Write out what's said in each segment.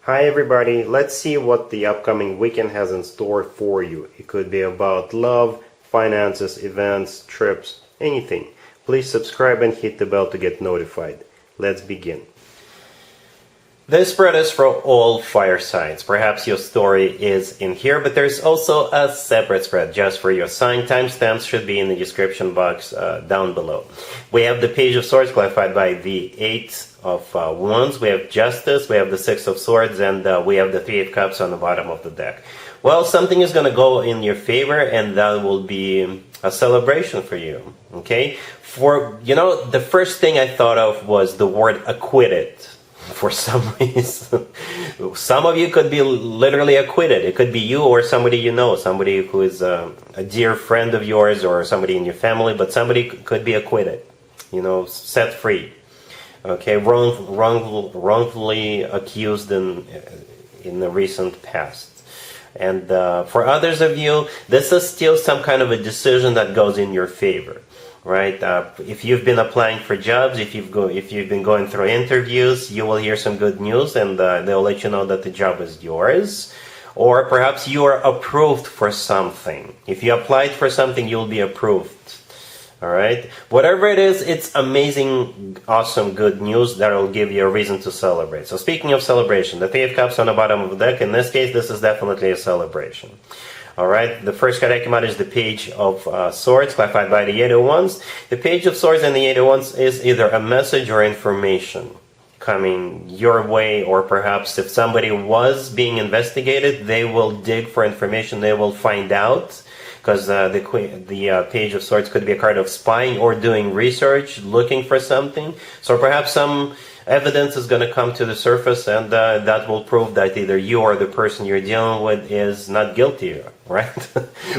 Hi everybody, let's see what the upcoming weekend has in store for you. It could be about love, finances, events, trips, anything. Please subscribe and hit the bell to get notified. Let's begin. This spread is for all fire signs. Perhaps your story is in here, but there's also a separate spread just for your sign. Timestamps should be in the description box down below. We have the Page of Swords clarified by the Eight of Wands. We have Justice, we have the Six of Swords, and we have the Three of Cups on the bottom of the deck. Well, something is going to go in your favor, and that will be a celebration for you. Okay? The first thing I thought of was the word acquitted. For some reason, some of you could be literally acquitted. It could be you or somebody you know, somebody who is a dear friend of yours or somebody in your family, but somebody could be acquitted, set free. Okay, wrongfully accused in the recent past. And for others of you, this is still some kind of a decision that goes in your favor. Right? If you've been applying for jobs, if you've been going through interviews, you will hear some good news, and they'll let you know that the job is yours. Or perhaps you are approved for something. If you applied for something, you'll be approved. All right? Whatever it is, it's amazing, awesome, good news that will give you a reason to celebrate. So speaking of celebration, the Three of Cups on the bottom of the deck, in this case, this is definitely a celebration. Alright, the first card that came out is the Page of Swords, clarified by the Eight of Wands. The Page of Swords and the Eight of Wands is either a message or information coming your way, or perhaps if somebody was being investigated, they will dig for information, they will find out, because the Page of Swords could be a card of spying or doing research, looking for something. So perhaps some evidence is going to come to the surface, and that will prove that either you or the person you're dealing with is not guilty, right?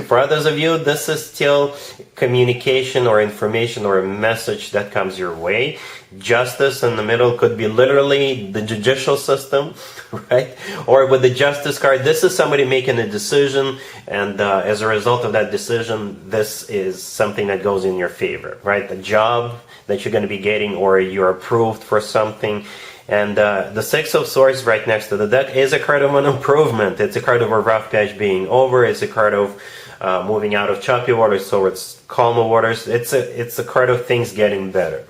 For others of you, this is still communication or information or a message that comes your way. Justice in the middle could be literally the judicial system, right? Or with the Justice card, this is somebody making a decision, and as a result of that decision, this is something that goes in your favor, right? The job that you're going to be getting, or you're approved for something. And the Six of Swords right next to the deck is a card of an improvement. It's a card of a rough patch being over. It's a card of moving out of choppy waters towards calmer waters. It's a card of things getting better.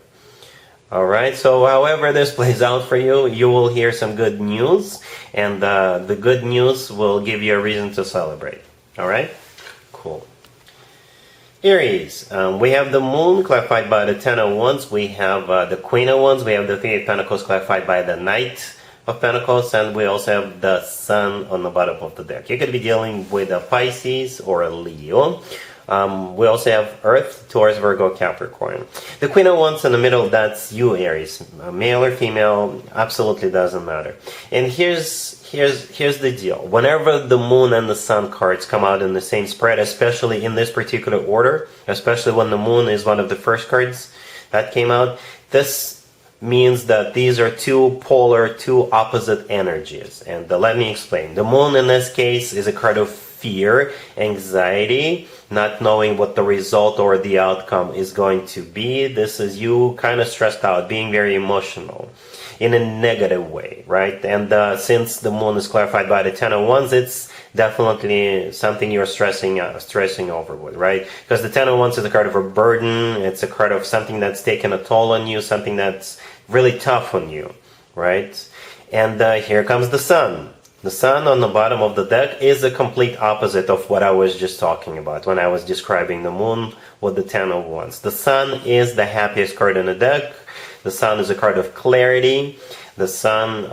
Alright, so however this plays out for you, you will hear some good news, and the good news will give you a reason to celebrate. Alright? Cool. Aries, we have the Moon clarified by the Ten of Wands, we have the Queen of Wands, we have the Three of Pentacles clarified by the Knight of Pentacles, and we also have the Sun on the bottom of the deck. You could be dealing with a Pisces or a Leo. We also have Earth, Taurus, Virgo, Capricorn. The Queen of Wands in the middle, that's you, Aries. Male or female, absolutely doesn't matter. And here's the deal. Whenever the Moon and the Sun cards come out in the same spread, especially in this particular order, especially when the Moon is one of the first cards that came out, this means that these are two opposite energies. And let me explain. The Moon in this case is a card of fear, anxiety, not knowing what the result or the outcome is going to be. This is you kind of stressed out, being very emotional in a negative way, right? And since the Moon is clarified by the Ten of Wands, it's definitely something you're stressing over with, right? Because the Ten of Wands is a card of a burden. It's a card of something that's taken a toll on you, something that's really tough on you, right? And here comes the Sun. The Sun on the bottom of the deck is a complete opposite of what I was just talking about when I was describing the Moon with the Ten of Wands. The Sun is the happiest card in the deck. The Sun is a card of clarity. The Sun,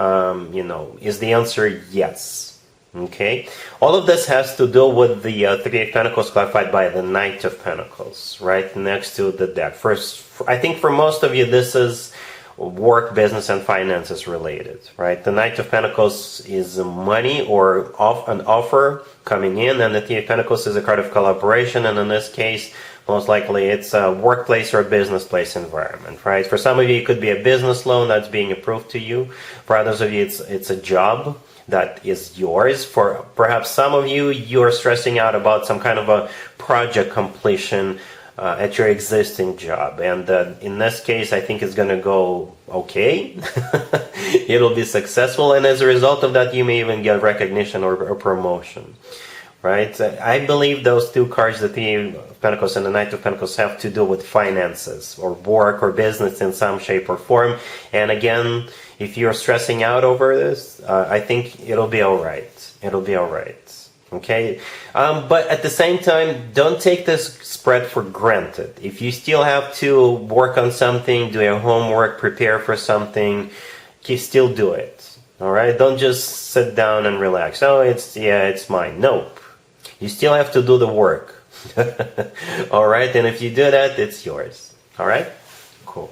is the answer yes. Okay? All of this has to do with the Three of Pentacles clarified by the Knight of Pentacles, right next to the deck. First, I think for most of you, this is work, business, and finances related, right? The Knight of Pentacles is money or an offer coming in, and the Three of Pentacles is a card of collaboration, and in this case, most likely it's a workplace or business place environment, right? For some of you, it could be a business loan that's being approved to you. For others of you, it's a job that is yours. For perhaps some of you, you're stressing out about some kind of a project completion, at your existing job. And in this case, I think it's going to go okay. It'll be successful, and as a result of that, you may even get recognition or promotion. Right? I believe those two cards, the Three of Pentacles and the Knight of Pentacles, have to do with finances or work or business in some shape or form. And again, if you're stressing out over this, I think it'll be all right. It'll be all right. Okay? But at the same time, don't take this spread for granted. If you still have to work on something, do your homework, prepare for something, you still do it. All right? Don't just sit down and relax. Oh, it's mine. Nope. You still have to do the work. All right? And if you do that, it's yours. All right? Cool.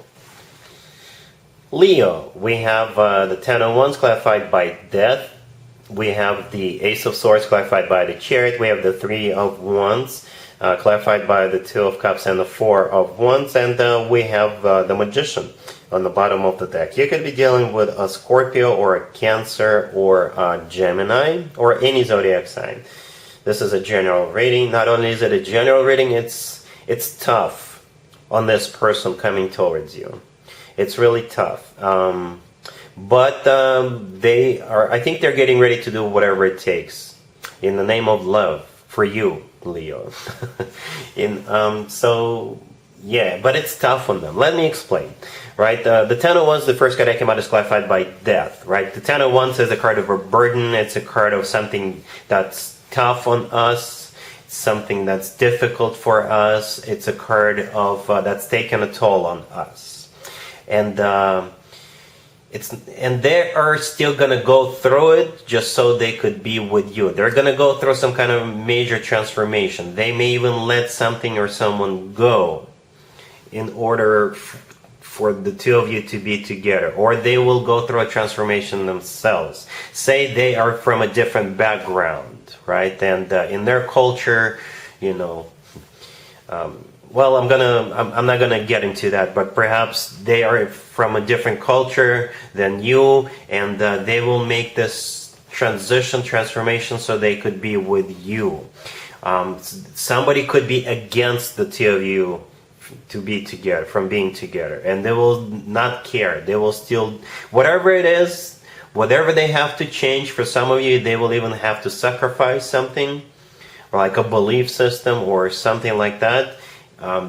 Leo, we have the Ten of Wands clarified by Death. We have the Ace of Swords clarified by the Chariot. We have the Three of Wands clarified by the Two of Cups and the Four of Wands. And we have the Magician on the bottom of the deck. You could be dealing with a Scorpio or a Cancer or a Gemini or any zodiac sign. This is a general reading. Not only is it a general reading, it's tough on this person coming towards you. It's really tough. But they are, I think they're getting ready to do whatever it takes in the name of love for you, Leo. So, yeah, but it's tough on them. Let me explain. Right, the Ten of Wands, the first card that came out, is clarified by Death. Right, the Ten of Wands is a card of a burden. It's a card of something that's tough on us, something that's difficult for us. It's a card of that's taken a toll on us, and they are still gonna go through it just so they could be with you. They're gonna go through some kind of major transformation. They may even let something or someone go in order for the two of you to be together, or they will go through a transformation themselves. Say they are from a different background. Right, and in their culture, you know, well, I'm not gonna get into that, but perhaps they are from a different culture than you, and they will make this transformation so they could be with you. Somebody could be against the two of you to be together, from being together, and they will not care. They will still, whatever it is. Whatever they have to change, for some of you, they will even have to sacrifice something, like a belief system or something like that.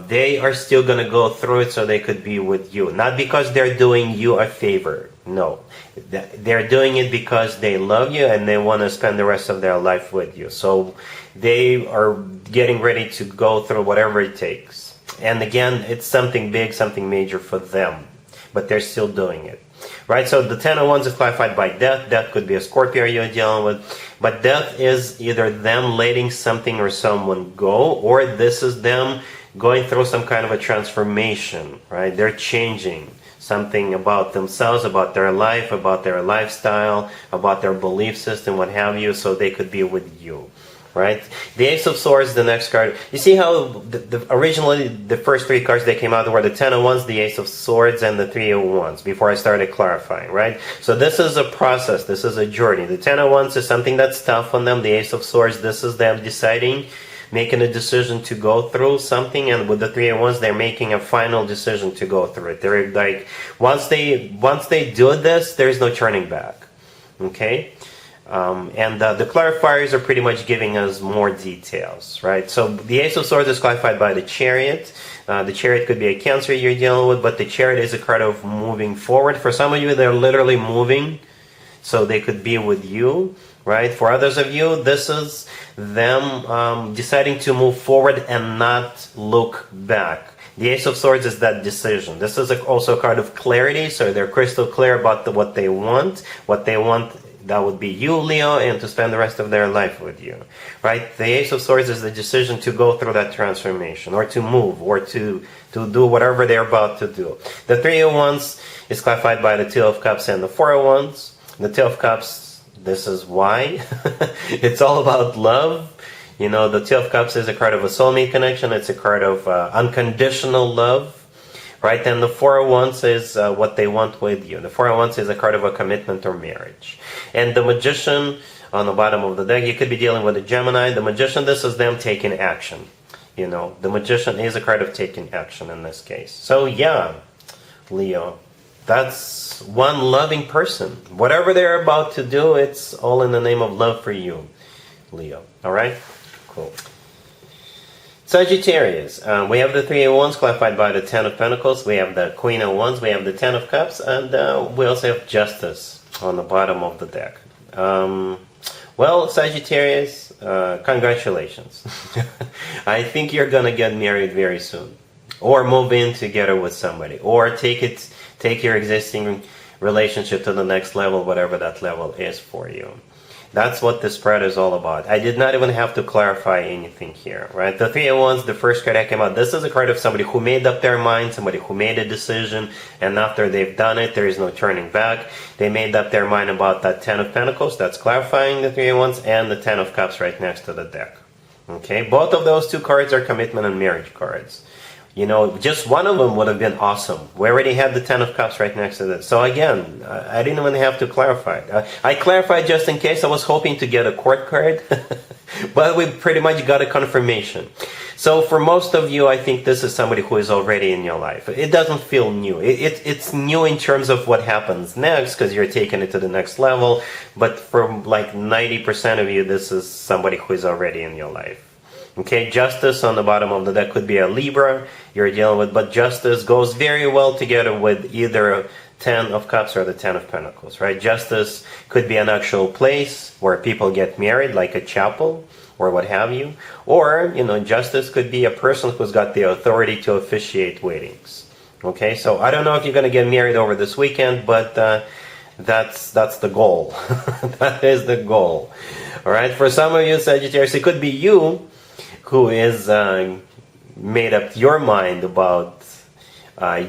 They are still going to go through it so they could be with you. Not because they're doing you a favor. No. They're doing it because they love you and they want to spend the rest of their life with you. So they are getting ready to go through whatever it takes. And again, it's something big, something major for them. But they're still doing it. Right, so the Ten of Wands is clarified by Death. Death could be a Scorpio you're dealing with. But Death is either them letting something or someone go, or this is them going through some kind of a transformation. Right, they're changing something about themselves, about their life, about their lifestyle, about their belief system, what have you, so they could be with you. Right? The Ace of Swords, the next card. You see how originally the first three cards that came out were the Ten of Wands, the Ace of Swords, and the Three of Wands before I started clarifying, right? So this is a process. This is a journey. The Ten of Wands is something that's tough on them. The Ace of Swords, this is them deciding, making a decision to go through something, and with the Three of Wands, they're making a final decision to go through it. They're like, once they do this, there's no turning back. Okay? And the clarifiers are pretty much giving us more details, right? So the Ace of Swords is clarified by the Chariot. The Chariot could be a Cancer you're dealing with, but the Chariot is a card of moving forward. For some of you, they're literally moving, so they could be with you, right? For others of you, this is them deciding to move forward and not look back. The Ace of Swords is that decision. This is also a card of clarity, so they're crystal clear about what they want. What they want, that would be you, Leo, and to spend the rest of their life with you, right? The Ace of Swords is the decision to go through that transformation, or to move, or to do whatever they're about to do. The Three of Wands is clarified by the Two of Cups and the Four of Wands. The Two of Cups, this is why. It's all about love. You know, the Two of Cups is a card of a soulmate connection. It's a card of unconditional love. Right, and the Four of Wands is what they want with you. The Four of Wands is a card of a commitment or marriage. And the Magician on the bottom of the deck, you could be dealing with a Gemini. The Magician, this is them taking action. You know, the Magician is a card of taking action in this case. So yeah, Leo, that's one loving person. Whatever they're about to do, it's all in the name of love for you, Leo. All right? Cool. Sagittarius, we have the Three of Wands clarified by the Ten of Pentacles. We have the Queen of Wands. We have the Ten of Cups. And we also have Justice on the bottom of the deck. Well, Sagittarius, congratulations. I think you're going to get married very soon. Or move in together with somebody. Or take your existing relationship to the next level, whatever that level is for you. That's what this spread is all about. I did not even have to clarify anything here, right? The Three of Wands, the first card that came out, this is a card of somebody who made up their mind, somebody who made a decision, and after they've done it, there is no turning back. They made up their mind about that Ten of Pentacles, that's clarifying the Three of Wands, and the Ten of Cups right next to the deck. Okay, both of those two cards are commitment and marriage cards. You know, just one of them would have been awesome. We already had the Ten of Cups right next to this. So again, I didn't even have to clarify. I clarified just in case. I was hoping to get a court card. But we pretty much got a confirmation. So for most of you, I think this is somebody who is already in your life. It doesn't feel new. It's new in terms of what happens next, because you're taking it to the next level. But for like 90% of you, this is somebody who is already in your life. Okay, Justice on the bottom of the deck could be a Libra you're dealing with, but Justice goes very well together with either Ten of Cups or the Ten of Pentacles, right? Justice could be an actual place where people get married, like a chapel or what have you. Or, you know, Justice could be a person who's got the authority to officiate weddings. Okay, so I don't know if you're going to get married over this weekend, but that's the goal. That is the goal. All right, for some of you, Sagittarius, it could be you who is made up your mind about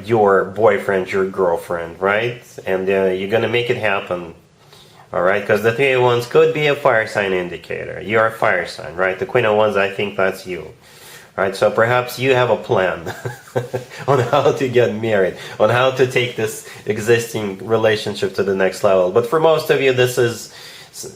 your boyfriend, your girlfriend, right? And you're going to make it happen, all right? Because the Three of Wands could be a fire sign indicator. You're a fire sign, right? The Queen of Wands, I think that's you, right? So perhaps you have a plan on how to get married, on how to take this existing relationship to the next level. But for most of you, this is,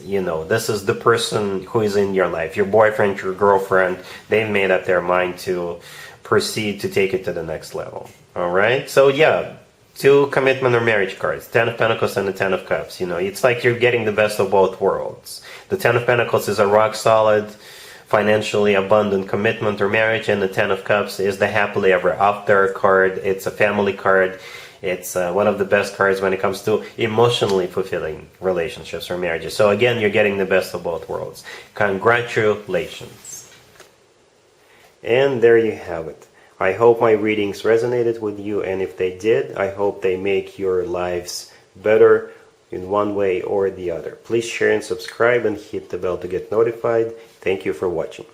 you know, this is the person who is in your life, your boyfriend, your girlfriend. They've made up their mind to proceed to take it to the next level. All right, so yeah, two commitment or marriage cards, Ten of Pentacles and the Ten of Cups. You know, it's like you're getting the best of both worlds. The Ten of Pentacles is a rock solid, financially abundant commitment or marriage, and the Ten of Cups is the happily ever after card. It's a family card. It's one of the best cards when it comes to emotionally fulfilling relationships or marriages. So again, you're getting the best of both worlds. Congratulations. And there you have it. I hope my readings resonated with you, and if they did, I hope they make your lives better in one way or the other. Please share and subscribe and hit the bell to get notified. Thank you for watching.